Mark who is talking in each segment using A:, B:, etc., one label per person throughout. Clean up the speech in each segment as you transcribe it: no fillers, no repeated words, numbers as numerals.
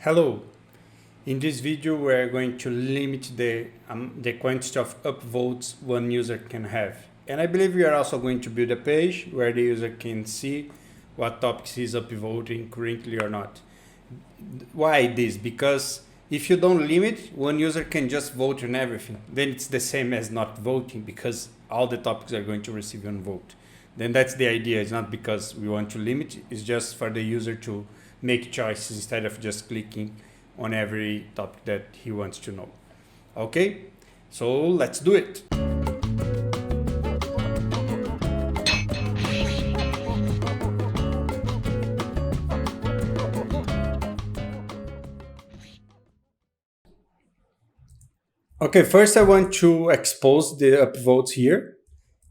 A: Hello. In this video, we're going to limit the quantity of upvotes one user can have. And I believe we are also going to build a page where the user can see what topics he's upvoting currently or not. Why this? Because if you don't limit, one user can just vote on everything. Then it's the same as not voting because all the topics are going to receive one vote. Then that's the idea. It's not because we want to limit. It's just for the user to make choices instead of just clicking on every topic that he wants to know. Okay, so let's do it. Okay, first I want to expose the upvotes here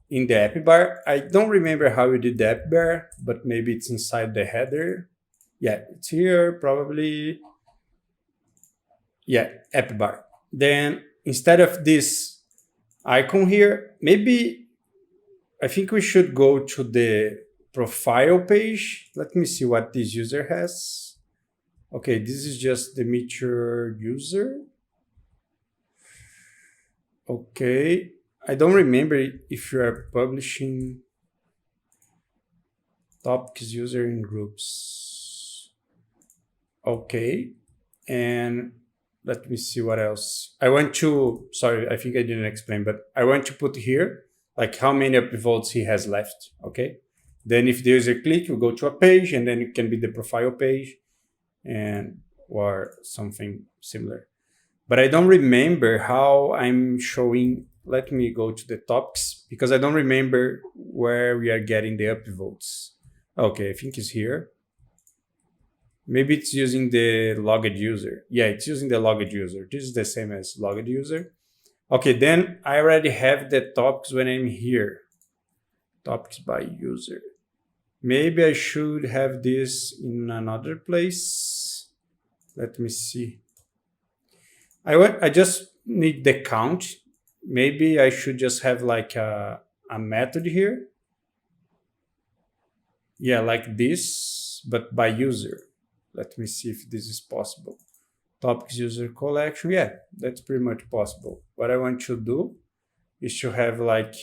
A: in the app bar. I don't remember how we did the app bar, but maybe it's inside the header. Yeah, it's here probably. Yeah, app bar. Then instead of this icon here, maybe I think we should go to the profile page. Let me see what this user has. Okay, this is just the Meteor user. Okay, I don't remember if you are publishing topics user in groups. Okay, and let me see what else. I want to, sorry, I think I didn't explain, but I want to put here like how many upvotes he has left, okay? Then if the user click, you go to a page and then it can be the profile page and or something similar. But I don't remember how I'm showing, let me go to the topics because I don't remember where we are getting the upvotes. Okay, I think it's here. Maybe it's using the logged user. Yeah, it's using the logged user. This is the same as logged user. Okay, then I already have the topics when I'm here. Topics by user. Maybe I should have this in another place. Let me see. I just need the count. Maybe I should just have like a method here. Yeah, like this, but by user. Let me see if this is possible. Topics user collection. Yeah, that's pretty much possible. What I want to do is to have like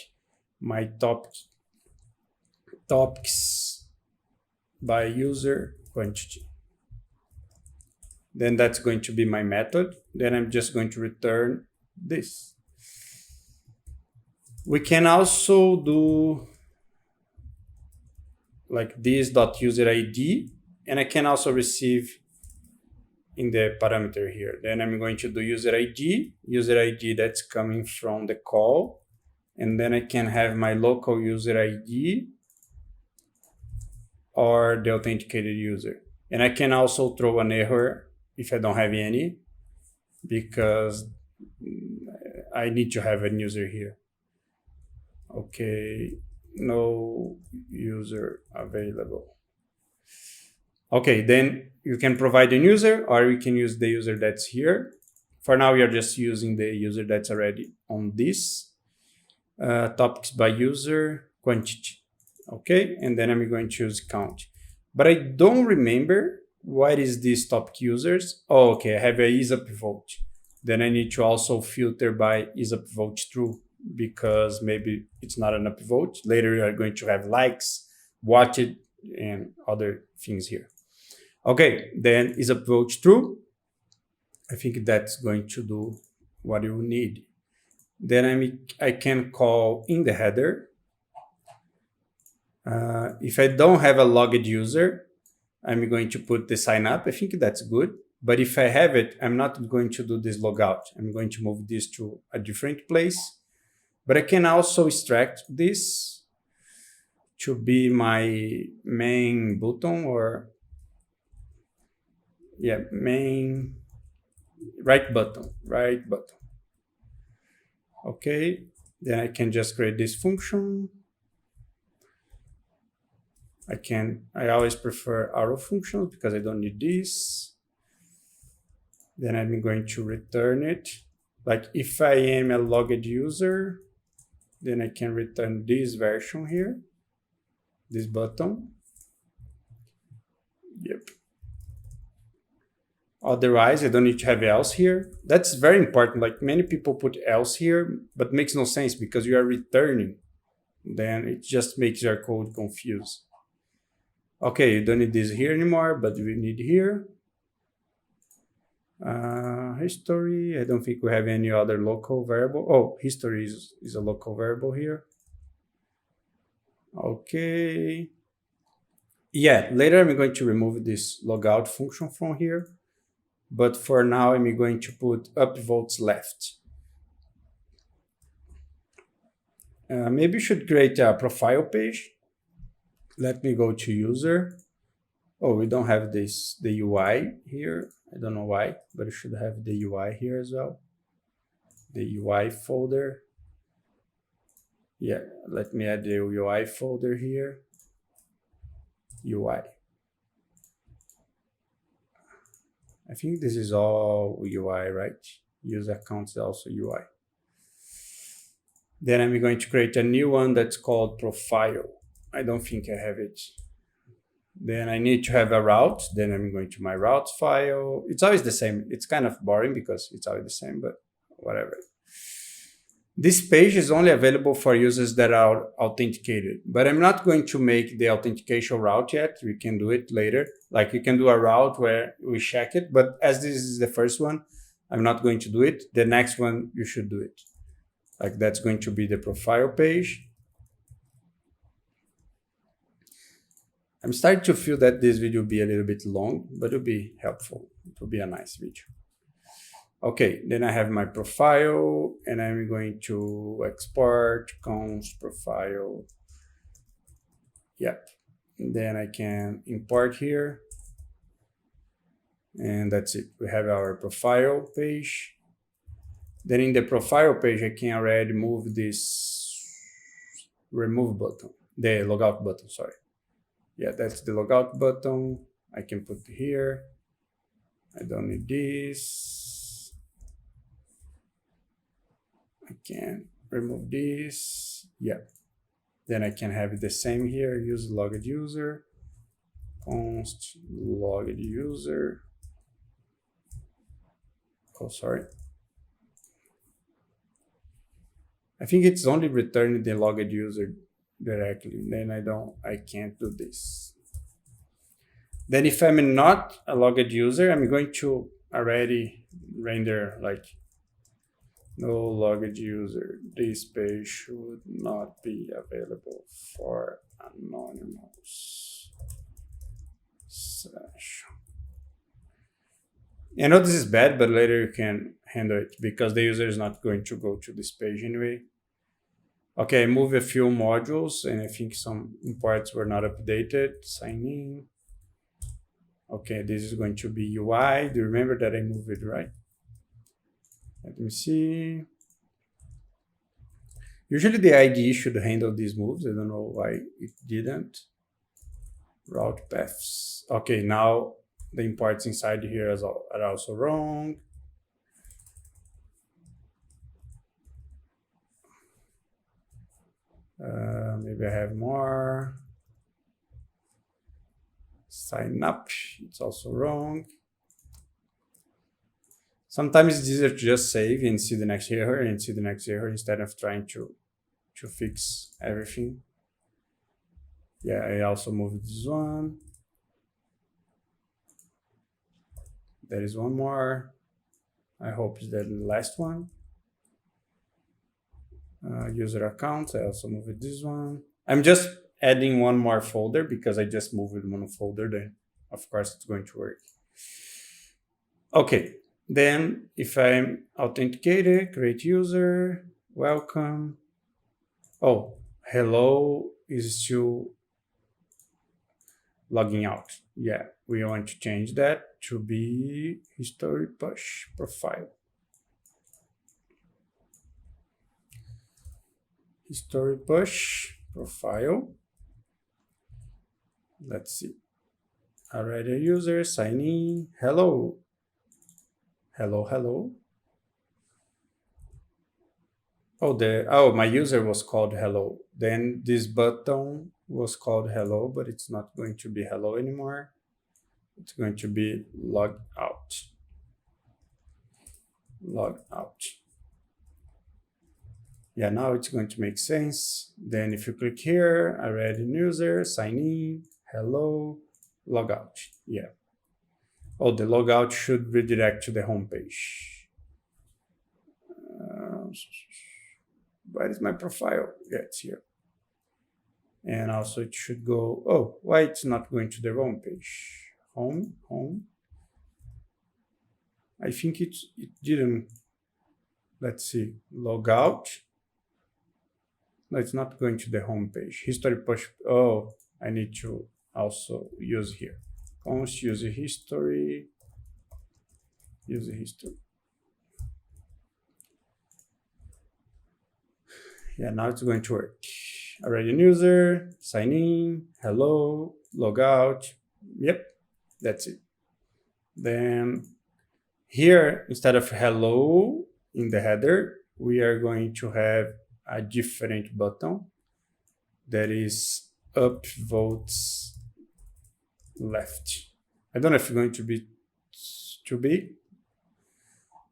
A: my topics by user quantity. Then that's going to be my method. Then I'm just going to return this. We can also do like this .user ID, and I can also receive in the parameter here. Then I'm going to do user ID that's coming from the call. And then I can have my local user ID or the authenticated user. And I can also throw an error if I don't have any, because I need to have a user here. Okay, no user available. Okay, then you can provide a user or you can use the user that's here. For now, we are just using the user that's already on this. Topics by user quantity. Okay, and then I'm going to choose count. But I don't remember what is this topic users. Oh, okay, I have a isUpvote. Then I need to also filter by isUpvote true because maybe it's not an upvote. Later, you are going to have likes, watch it, and other things here. Okay, then isUpvote true. I think that's going to do what you need. Then I can call in the header. If I don't have a logged user, I'm going to put the sign up. I think that's good. But if I have it, I'm not going to do this logout. I'm going to move this to a different place. But I can also extract this to be my main button or yeah, main right button. Okay, then I can just create this function. I always prefer arrow functions because I don't need this. Then I'm going to return it. Like if I am a logged user, then I can return this version here, this button. Yep. Otherwise, I don't need to have else here. That's very important. Like many people put else here, but makes no sense because you are returning. Then it just makes your code confused. Okay, you don't need this here anymore, but we need here. History, I don't think we have any other local variable. Oh, history is a local variable here. Okay. Yeah, later I'm going to remove this logout function from here. But for now, I'm going to put upvotes left. Maybe you should create a profile page. Let me go to user. Oh, we don't have the UI here. I don't know why, but it should have the UI here as well. The UI folder. Yeah, let me add the UI folder here. UI. I think this is all UI, right? User account is also UI. Then I'm going to create a new one that's called profile. I don't think I have it. Then I need to have a route. Then I'm going to my route file. It's always the same. It's kind of boring because it's always the same, but whatever. This page is only available for users that are authenticated, but I'm not going to make the authentication route yet. We can do it later. Like you can do a route where we check it, but as this is the first one, I'm not going to do it. The next one, you should do it. Like that's going to be the profile page. I'm starting to feel that this video will be a little bit long, but it'll be helpful. It will be a nice video. Okay, then I have my profile and I'm going to export const profile. Yep. Then I can import here. And that's it. We have our profile page. Then in the profile page, I can already move this remove button, the logout button, sorry. Yeah, that's the logout button. I can put here. I don't need this. I can remove this. Yeah. Then I can have the same here. Use logged user. Const logged user. Oh, sorry. I think it's only returning the logged user directly. Then I can't do this. Then if I'm not a logged user, I'm going to already render like no logged user. This page should not be available for anonymous session. I know this is bad, but later you can handle it because the user is not going to go to this page anyway. Okay, I move a few modules and I think some imports were not updated. Sign in. Okay, this is going to be UI. Do you remember that I moved it, right? Let me see. Usually the IDE should handle these moves. I don't know why it didn't. Route paths. Okay, now the imports inside here are also wrong. Maybe I have more. Sign up, it's also wrong. Sometimes it's easier to just save and see the next error and see the next error instead of trying to fix everything. Yeah, I also moved this one. There is one more. I hope it's the last one. User accounts, I also moved this one. I'm just adding one more folder because I just moved one folder, then of course it's going to work. Okay, then if I'm authenticated, create user, welcome. Oh, hello is still logging out. Yeah, we want to change that to be history push profile. History push profile. Let's see. Already a user, sign in. Hello. Hello, hello. Oh, my user was called hello. Then this button was called hello, but it's not going to be hello anymore. It's going to be log out. log out. Yeah, now it's going to make sense. Then if you click here, I read user, sign in, hello, log out. Yeah. Oh, the logout should redirect to the home page. Where is my profile? Yeah, it's here. And also it should go, oh, why it's not going to the home page? Home. I think it didn't. Let's see, log out. No, it's not going to the home page. History push, oh, I need to also use here. Const user history. Yeah, now it's going to work. Already user, sign in, hello, log out. Yep, that's it. Then here, instead of hello in the header, we are going to have a different button that is upvotes left. I don't know if it's going to be too big.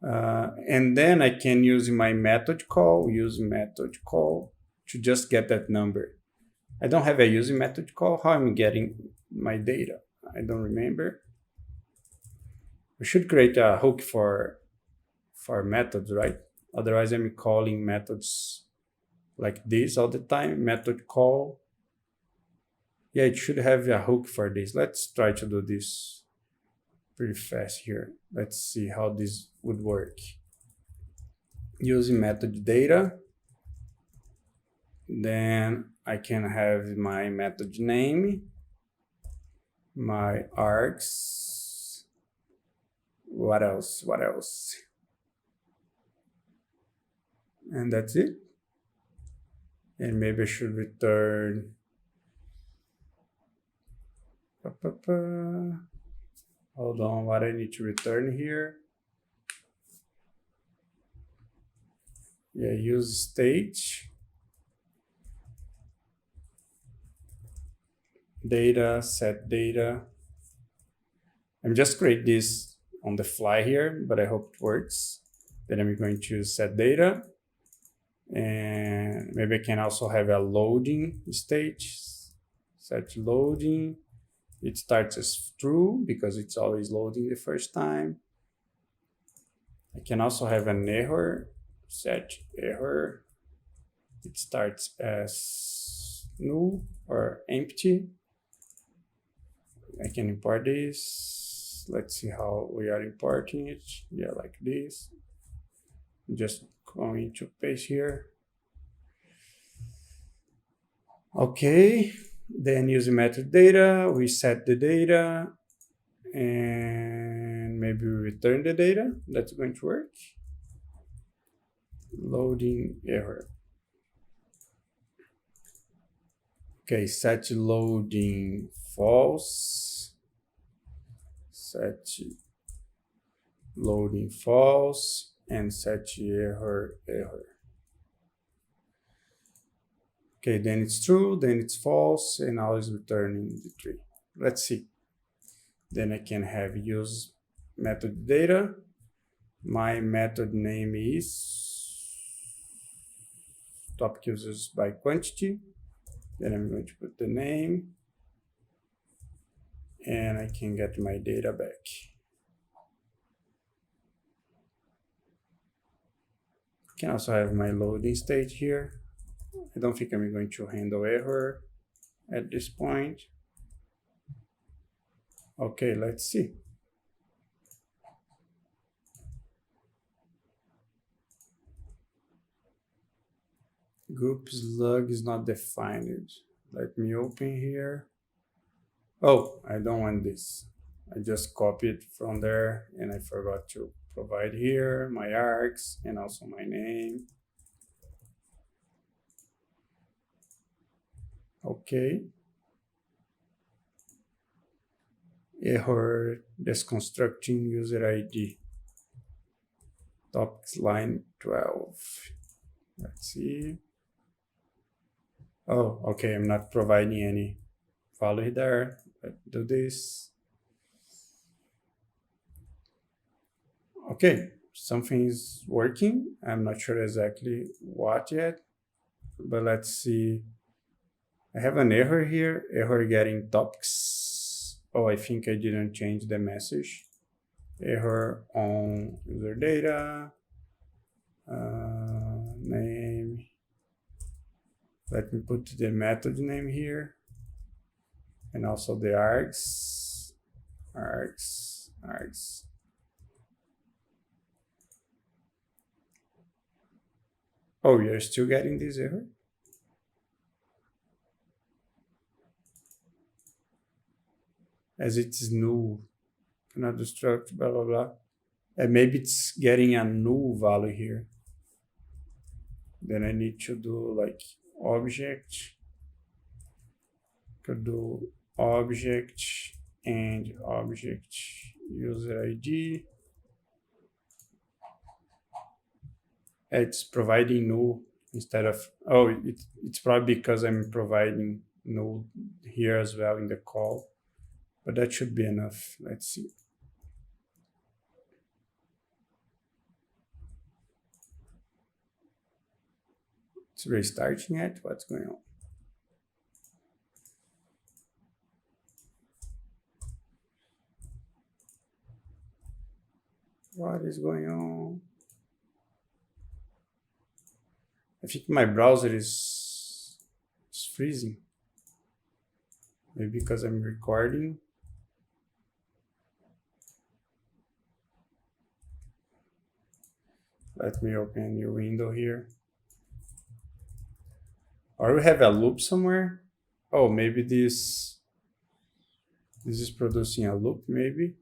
A: And then I can use my method call, to just get that number. I don't have a using method call. How I'm getting my data? I don't remember. We should create a hook for methods, right? Otherwise, I'm calling methods like this all the time. Method call. Yeah, it should have a hook for this. Let's try to do this pretty fast here. Let's see how this would work. Using method data. Then I can have my method name, my args. What else? And that's it. And maybe I should return. Hold on, what I need to return here. Yeah, use state. Data, set data. I'm just create this on the fly here, but I hope it works. Then I'm going to set data. And maybe I can also have a loading stage. Set loading. It starts as true because it's always loading the first time. I can also have an error. Set error. It starts as null or empty. I can import this. Let's see how we are importing it. Yeah, like this. Just going to paste here. Okay, then using method data, we set the data and maybe we return the data. That's going to work. Loading error. Okay, set loading false. Set loading false and set error. Okay, then it's true, then it's false, and now it's returning the tree. Let's see. Then I can have use method data. My method name is topic users by quantity. Then I'm going to put the name. And I can get my data back. I can also have my loading state here. I don't think I'm going to handle error at this point. Okay, let's see. Group slug is not defined. Let me open here. Oh, I don't want this. I just copied from there and I forgot to provide here my args and also my name. Okay. Error deconstructing user ID. Topics line 12. Let's see. Oh, okay, I'm not providing any value there. Let's do this. Okay, something is working. I'm not sure exactly what yet, but let's see. I have an error here, error getting topics. Oh, I think I didn't change the message. Error on user data, name. Let me put the method name here, and also the args. Oh, you're still getting this error? As it's null, cannot destruct, blah, blah, blah. And maybe it's getting a null value here. Then I need to do like object, could do object and object user ID. It's providing null instead of, oh, it's probably because I'm providing null here as well in the call, but that should be enough. Let's see. It's restarting it. What's going on? What is going on? I think my browser is freezing. Maybe because I'm recording. Let me open a new window here. Or we have a loop somewhere. Oh, maybe this is producing a loop, maybe.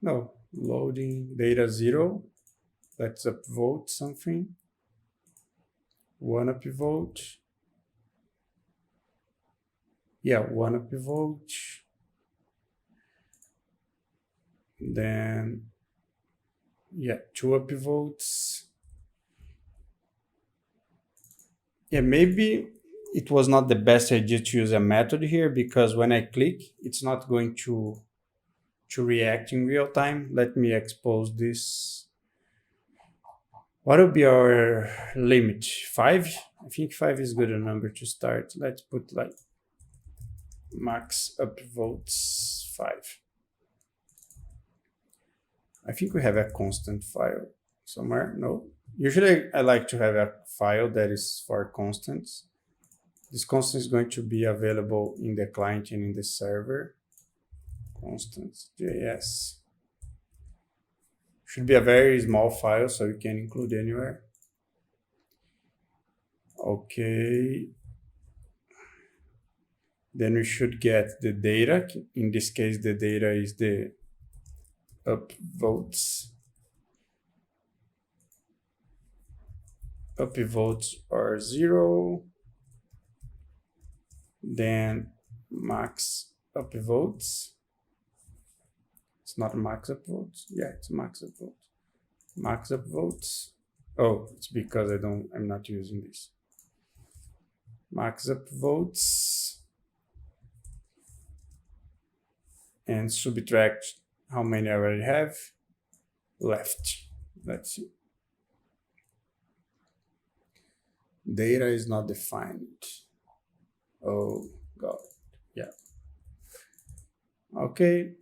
A: No, loading data 0. Let's upvote something. 1 upvote. Yeah, 1 upvote. Then, yeah, 2 upvotes. Yeah, maybe it was not the best idea to use a method here, because when I click, it's not going to react in real time. Let me expose this. What will be our limit? 5? I think 5 is good a number to start. Let's put like max upvotes 5. I think we have a constant file somewhere. No. Usually I like to have a file that is for constants. This constant is going to be available in the client and in the server. Constants.js. Should be a very small file, so you can include anywhere. Okay. Then we should get the data. In this case, the data is the upvotes. Upvotes are 0. Then max upvotes. It's not max upvotes. Yeah, it's max upvotes. Max upvotes. Oh, it's because I'm not using this. Max upvotes. And subtract how many I already have left. Let's see. Data is not defined. Oh, God. Yeah. Okay.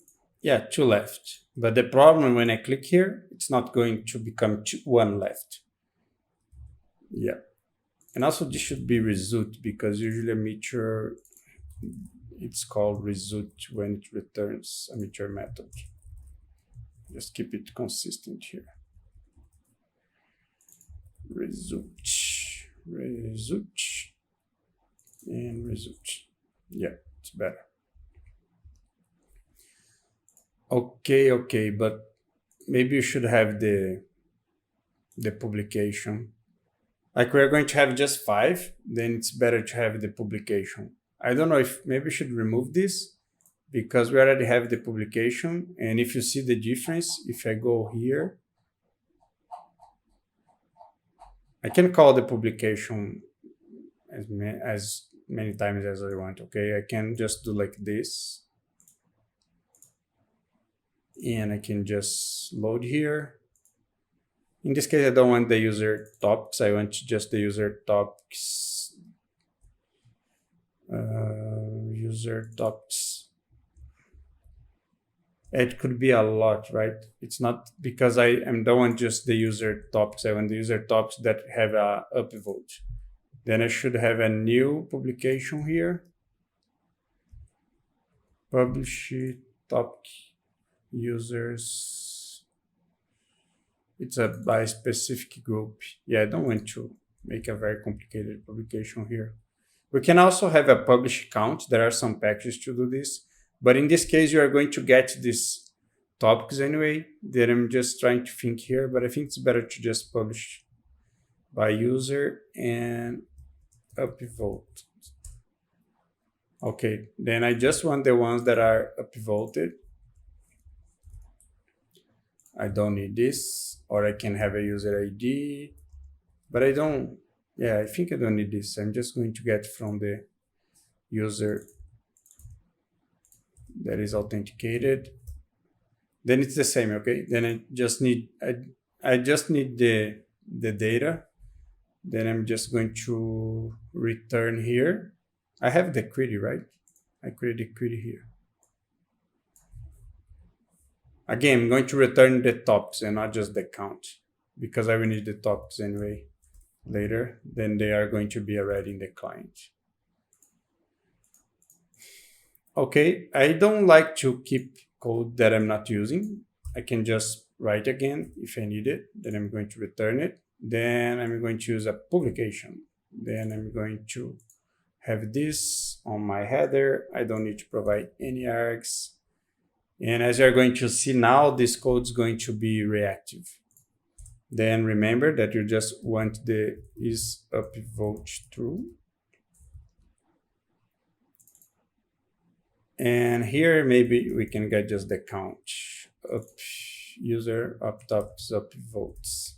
A: Yeah, 2 left. But the problem when I click here, it's not going to become 1 left. Yeah. And also this should be result, because usually a Meteor, it's called result when it returns a Meteor method. Just keep it consistent here. Result, and result. Yeah, it's better. Okay, but maybe you should have the publication. Like we're going to have just 5, then it's better to have the publication. I don't know if maybe we should remove this, because we already have the publication. And if you see the difference, if I go here, I can call the publication as many times as I want, okay? I can just do like this. and I can just load here. In this case, I don't want the user topics. I want just the user topics. User topics. It could be a lot, right? It's not because I don't want just the user topics. I want the user topics that have a upvote. Then I should have a new publication here. Publish topic users. It's by specific group. Yeah, I don't want to make a very complicated publication here. We can also have a publish count. There are some packages to do this. But in this case, you are going to get these topics anyway. Then I'm just trying to think here, but I think it's better to just publish by user and upvote. Okay, then I just want the ones that are upvoted. I don't need this, or I can have a user ID, but I don't, yeah, I think I don't need this. I'm just going to get from the user that is authenticated. Then it's the same, okay? Then I just need the data. Then I'm just going to return here. I have the query, right? I create the query here. Again, I'm going to return the topics and not just the count, because I will need the topics anyway later. Then they are going to be already in the client. Okay, I don't like to keep code that I'm not using. I can just write again if I need it. Then I'm going to return it. Then I'm going to use a publication. Then I'm going to have this on my header. I don't need to provide any args. And as you're going to see now, this code is going to be reactive. Then remember that you just want the is upvote true. And here maybe we can get just the count. Up user up tops upvotes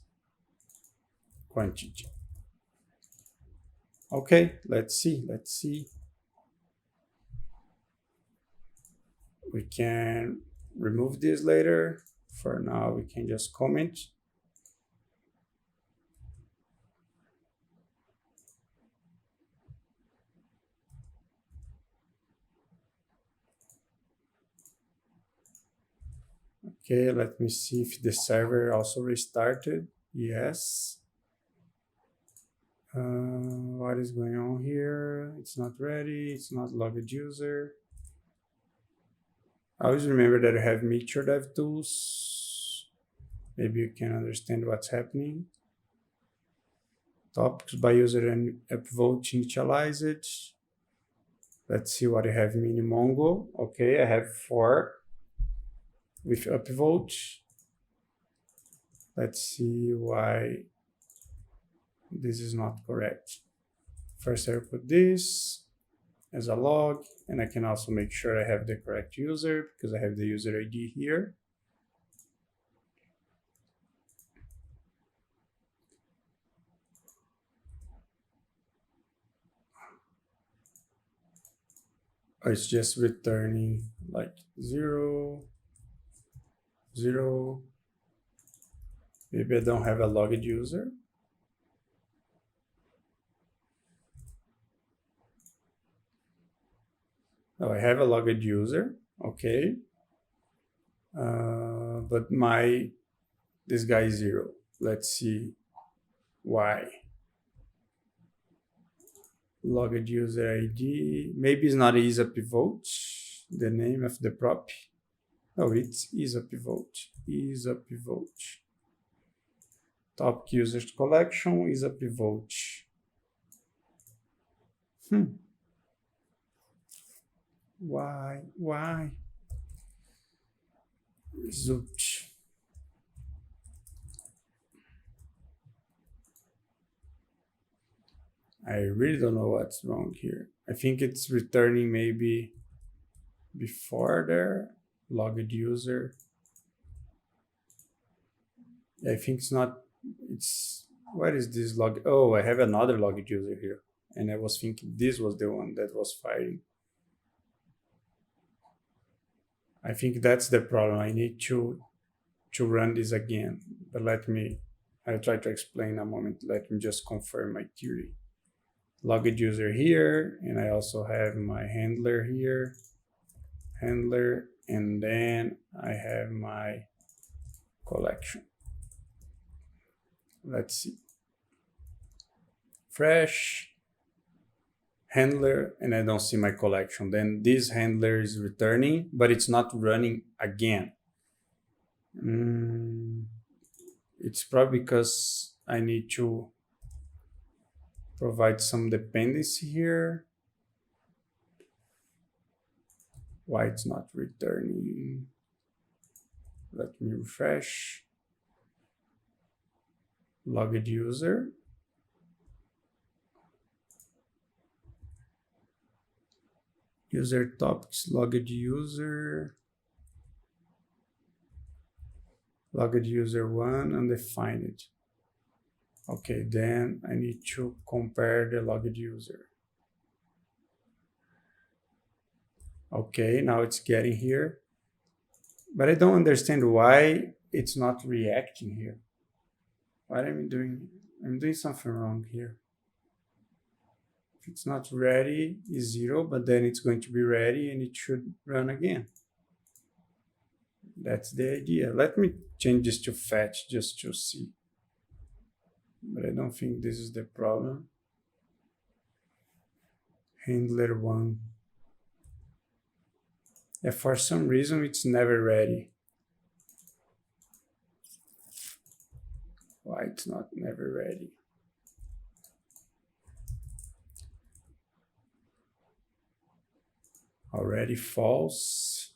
A: quantity. Okay, let's see. We can remove this later. For now, we can just comment. Okay, let me see if the server also restarted. Yes. What is going on here? It's not ready. It's not logged user. Always remember that I have Meteor Dev Tools. Maybe you can understand what's happening. Topics by user and upvote initialized. Let's see what I have in Mongo. Okay, I have 4 with upvote. Let's see why this is not correct. First, I put this as a log, and I can also make sure I have the correct user because I have the user ID here. It's just returning like 0, 0. Maybe I don't have a logged user. Oh, I have a logged user, okay. But this guy is 0. Let's see why. Logged user ID, maybe it's not is a pivot, the name of the prop. Oh, it's is a pivot, Topic users collection is a pivot. Why? Result. I really don't know what's wrong here. I think it's returning maybe before there, logged user. I think it's not, what is this log? Oh, I have another logged user here. And I was thinking this was the one that was firing. I think that's the problem. I need to run this again, but I'll try to explain in a moment. Let me just confirm my theory. Logged user here, and I also have my handler here, and then I have my collection. Let's see. Fresh, handler, and I don't see my collection. Then this handler is returning, but it's not running again. It's probably because I need to provide some dependency here. Why it's not returning? Let me refresh. Logged user. User topics, logged user. Logged user 1, undefined. Okay, then I need to compare the logged user. Okay, now it's getting here. But I don't understand why it's not reacting here. What am I doing? I'm doing something wrong here. If it's not ready, it's 0, but then it's going to be ready and it should run again. That's the idea. Let me change this to fetch just to see. But I don't think this is the problem. Handler 1. Yeah, for some reason it's never ready. Why it's not never ready? Already false.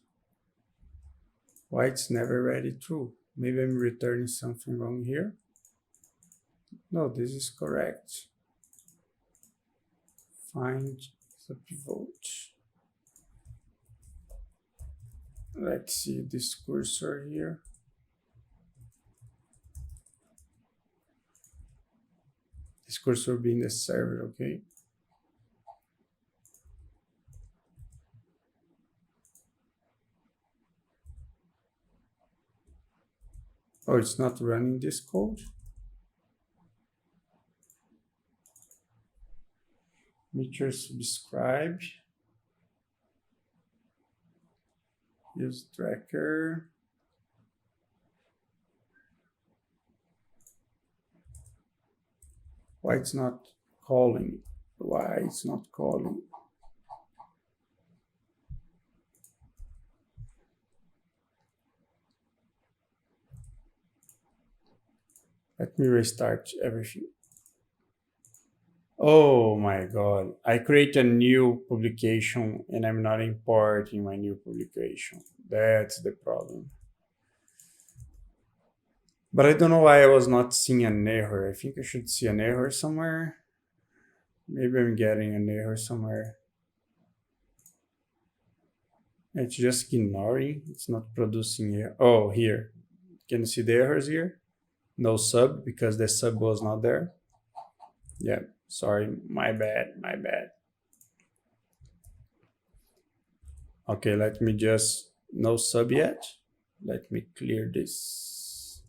A: Why it's never ready? True. Maybe I'm returning something wrong here. No, this is correct. Find the pivot. Let's see this cursor here. This cursor being the server, okay? Oh, it's not running this code. Meteor subscribe. Use tracker. Why it's not calling? Why it's not calling? Let me restart everything. Oh my God. I create a new publication and I'm not importing my new publication. That's the problem. But I don't know why I was not seeing an error. I think I should see an error somewhere. Maybe I'm getting an error somewhere. It's just ignoring. It's not producing here. Oh, here. Can you see the errors here? No sub because the sub was not there. Yeah, sorry, my bad. Okay, let me just, no sub yet. Let me clear this.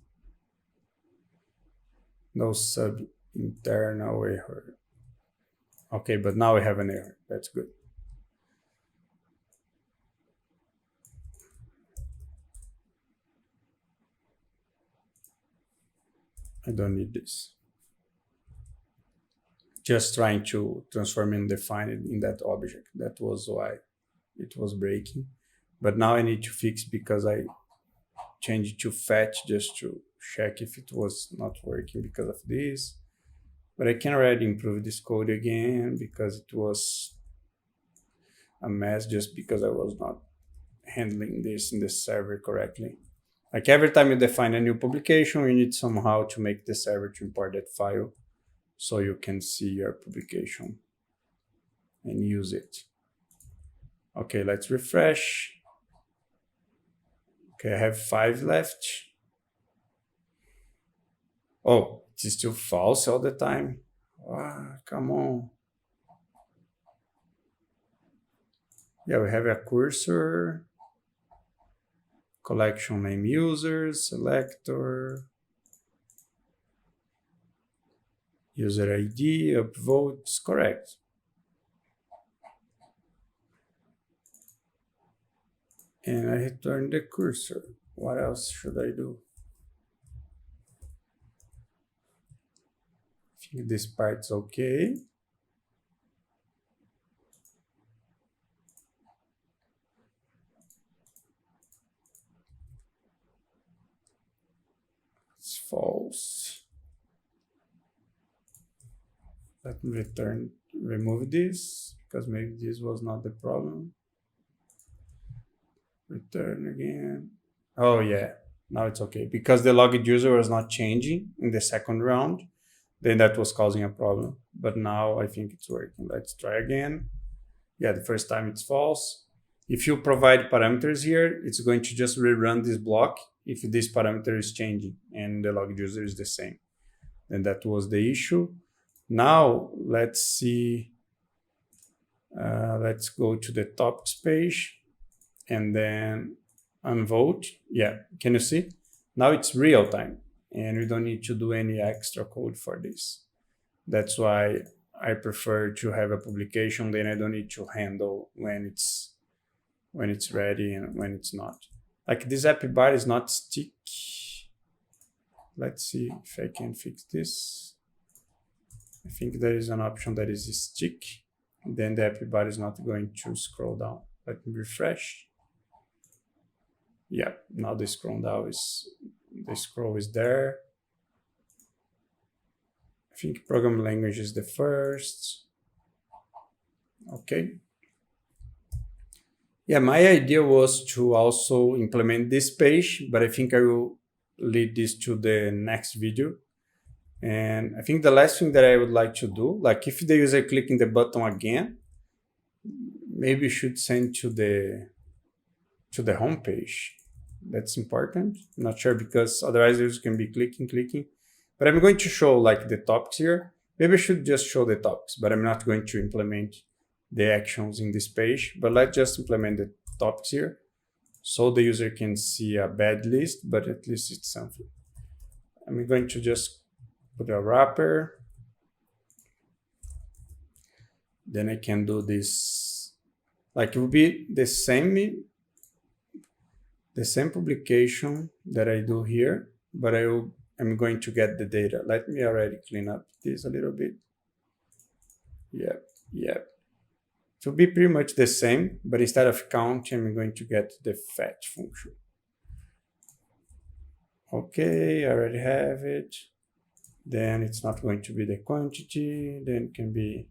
A: No sub internal error. Okay, but now we have an error. That's good. I don't need this. Just trying to transform and define it in that object. That was why it was breaking. But now I need to fix because I changed it to fetch just to check if it was not working because of this. But I can already improve this code again because it was a mess just because I was not handling this in the server correctly. Like every time you define a new publication, you need somehow to make the server to import that file so you can see your publication and use it. Okay, let's refresh. Okay, I have 5 left. Oh, it's still false all the time. Ah, come on. Yeah, we have a cursor. collection name users, selector, user ID, upvotes, correct. And I return the cursor. What else should I do? I think this part's okay. It's false. Let me remove this, because maybe this was not the problem. Return again. Oh yeah, now it's okay. Because the logged user was not changing in the second round, then that was causing a problem. But now I think it's working. Let's try again. Yeah, the first time it's false. If you provide parameters here, it's going to just rerun this block if this parameter is changing and the logged user is the same. Then that was the issue. Now let's see. Let's go to the topics page and then unvote. Yeah, can you see? Now it's real time and we don't need to do any extra code for this. That's why I prefer to have a publication, then I don't need to handle when it's ready and when it's not. Like this app bar is not stick. Let's see if I can fix this. I think there is an option that is stick. Then the app bar is not going to scroll down. Let me refresh. Yeah, now the scroll is there. I think program language is the first. Okay. Yeah, my idea was to also implement this page, but I think I will lead this to the next video. And I think the last thing that I would like to do, like if the user clicking the button again, maybe you should send to the home page. That's important. I'm not sure, because otherwise users can be clicking. But I'm going to show like the topics here. Maybe I should just show the topics, but I'm not going to implement the actions in this page. But let's just implement the topics here so the user can see a bad list, but at least it's something. I'm going to just put a wrapper. Then I can do this. Like it will be the same publication that I do here, but I'm going to get the data. Let me already clean up this a little bit. Yep. It will be pretty much the same, but instead of count, I'm going to get the fetch function. Okay, I already have it. Then it's not going to be the quantity. Then it can be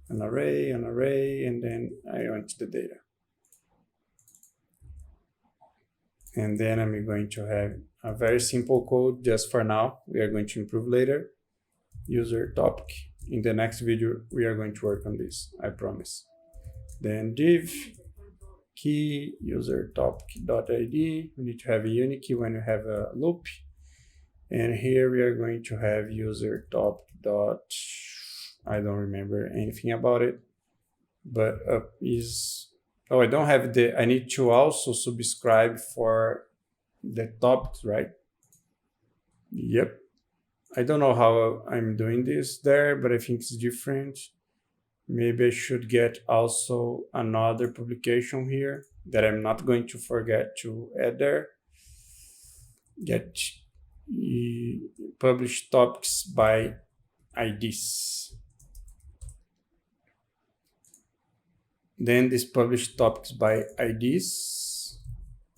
A: an array, and then I want the data. And then I'm going to have a very simple code just for now. We are going to improve later. User topic. In the next video, we are going to work on this, I promise. Then div key user topic.id. We need to have a unique key when you have a loop. And here we are going to have user topic dot. I don't remember anything about it, but up is. Oh, I don't have I need to also subscribe for the topics, right? Yep. I don't know how I'm doing this there, but I think it's different. Maybe I should get also another publication here that I'm not going to forget to add there. Get publish topics by IDs. Then this publish topics by IDs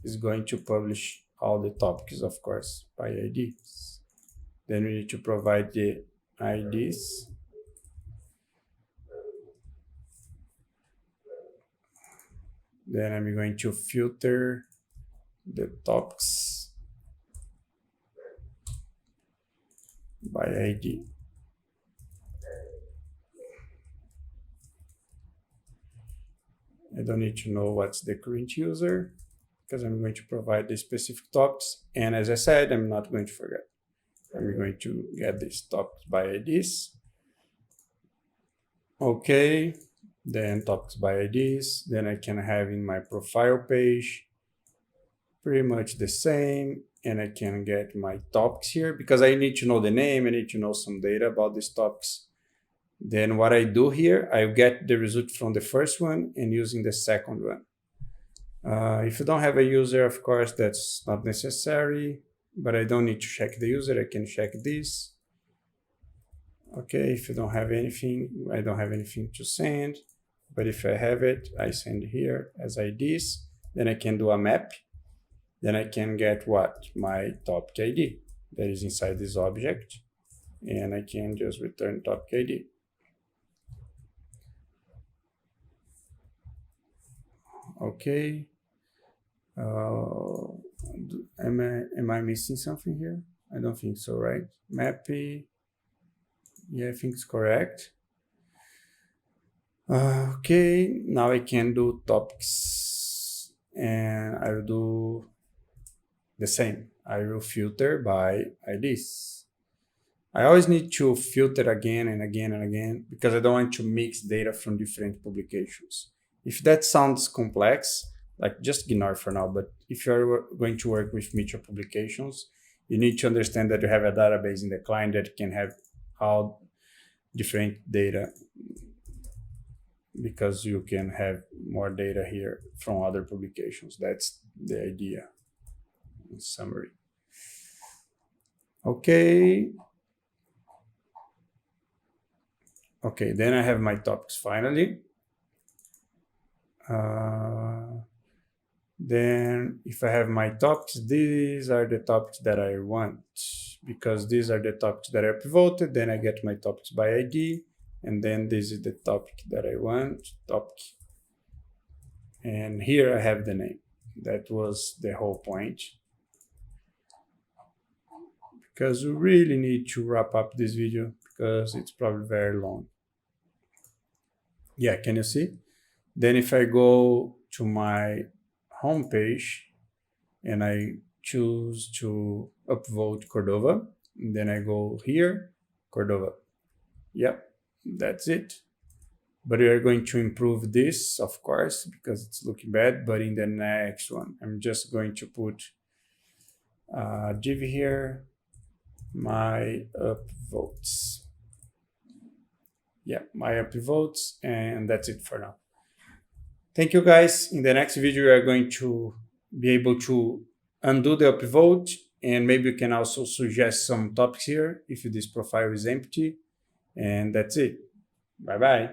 A: is going to publish all the topics, of course, by IDs. Then we need to provide the IDs. Then I'm going to filter the topics by ID. I don't need to know what's the current user because I'm going to provide the specific topics. And as I said, I'm not going to forget. I'm going to get these topics by IDs. Okay, then topics by IDs. Then I can have in my profile page pretty much the same. And I can get my topics here because I need to know the name. I need to know some data about these topics. Then what I do here, I get the result from the first one and using the second one. If you don't have a user, of course, that's not necessary, but I don't need to check the user. I can check this. Okay, if you don't have anything, I don't have anything to send, but if I have it, I send here as IDs. Then I can do a map. Then I can get what? My topic ID that is inside this object. And I can just return topic ID. Okay. Am I missing something here? I don't think so, right? Mappy. Yeah, I think it's correct. Okay, now I can do topics, and I will do the same. I will filter by IDs. I always need to filter again and again and again because I don't want to mix data from different publications. If that sounds complex, like just ignore for now, but if you're going to work with Meteor publications, you need to understand that you have a database in the client that can have all different data because you can have more data here from other publications. That's the idea in summary. Okay. Okay, then I have my topics finally. Then if I have my topics, these are the topics that I want because these are the topics that I upvoted. Then I get my topics by ID, and then this is the topic that I want, topic. And here I have the name. That was the whole point. Because we really need to wrap up this video because it's probably very long. Yeah, can you see? Then if I go to my home page and I choose to upvote Cordova, and then I go here, Cordova. Yep, that's it. But we are going to improve this, of course, because it's looking bad. But in the next one, I'm just going to put div here, my upvotes. Yeah, my upvotes, and that's it for now. Thank you guys. In the next video, we are going to be able to undo the upvote, and maybe you can also suggest some topics here if this profile is empty. And that's it. Bye-bye.